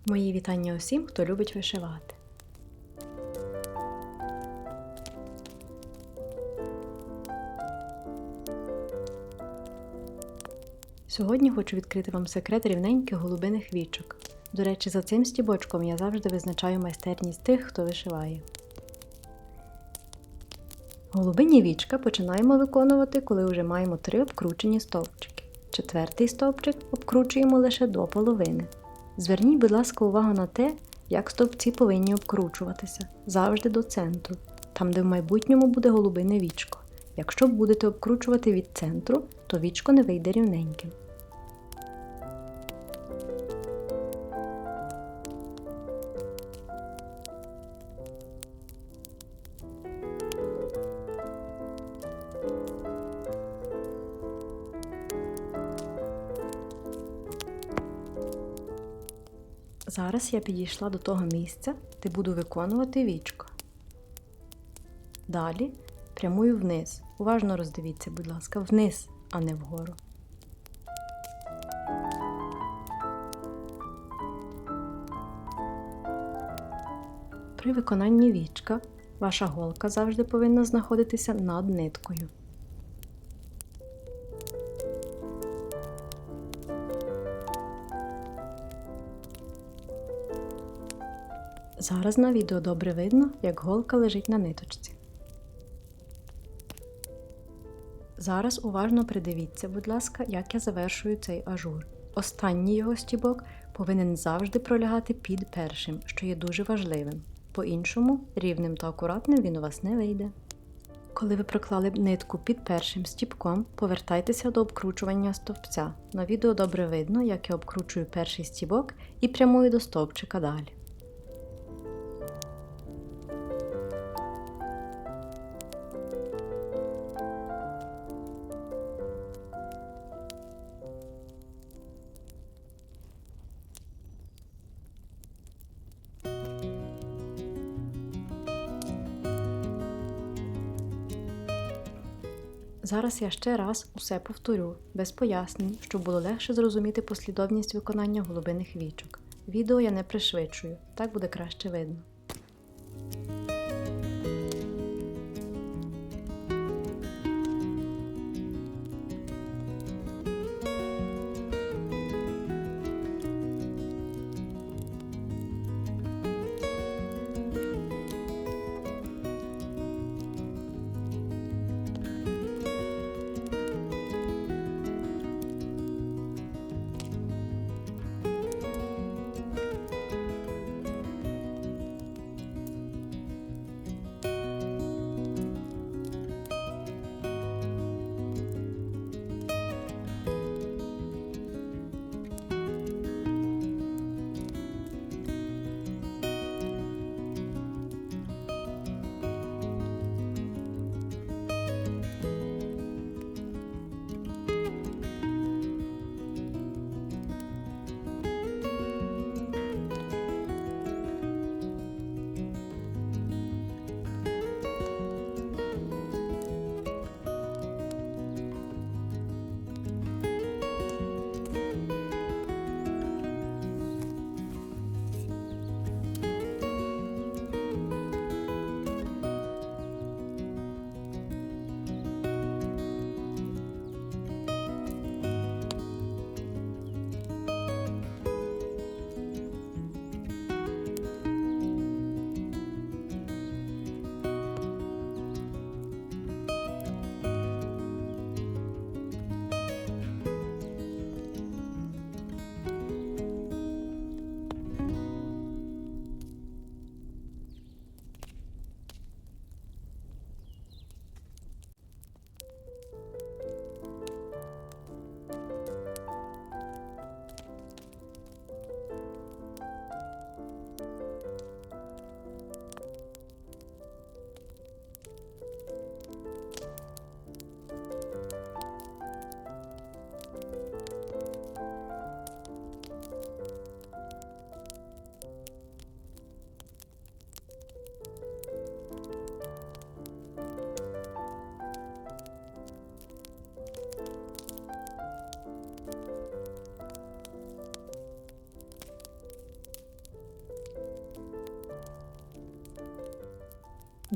Мої вітання усім, хто любить вишивати. Сьогодні хочу відкрити вам секрет рівненьких голубиних вічок. До речі, за цим стібочком я завжди визначаю майстерність тих, хто вишиває. Голубині вічка починаємо виконувати, коли вже маємо 3 обкручені стовпчики. 4-й стовпчик обкручуємо лише до половини. Зверніть, будь ласка, увагу на те, як стовпці повинні обкручуватися. Завжди до центру, там де в майбутньому буде голубине вічко. Якщо будете обкручувати від центру, то вічко не вийде рівненьким. Зараз я підійшла до того місця, де буду виконувати вічко. Далі прямую вниз. Уважно роздивіться, будь ласка, вниз, а не вгору. При виконанні вічка ваша голка завжди повинна знаходитися над ниткою. Зараз на відео добре видно, як голка лежить на ниточці. Зараз уважно придивіться, будь ласка, як я завершую цей ажур. Останній його стібок повинен завжди пролягати під першим, що є дуже важливим. По-іншому, рівним та акуратним він у вас не вийде. Коли ви проклали нитку під першим стібком, повертайтеся до обкручування стовпця. На відео добре видно, як я обкручую перший стібок і прямую до стовпчика далі. Зараз я ще раз усе повторю, без пояснень, щоб було легше зрозуміти послідовність виконання голубиних вічок. Відео я не пришвидшую, так буде краще видно.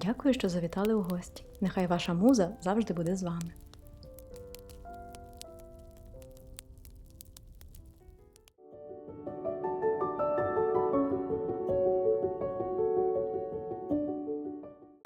Дякую, що завітали у гості. Нехай ваша муза завжди буде з вами.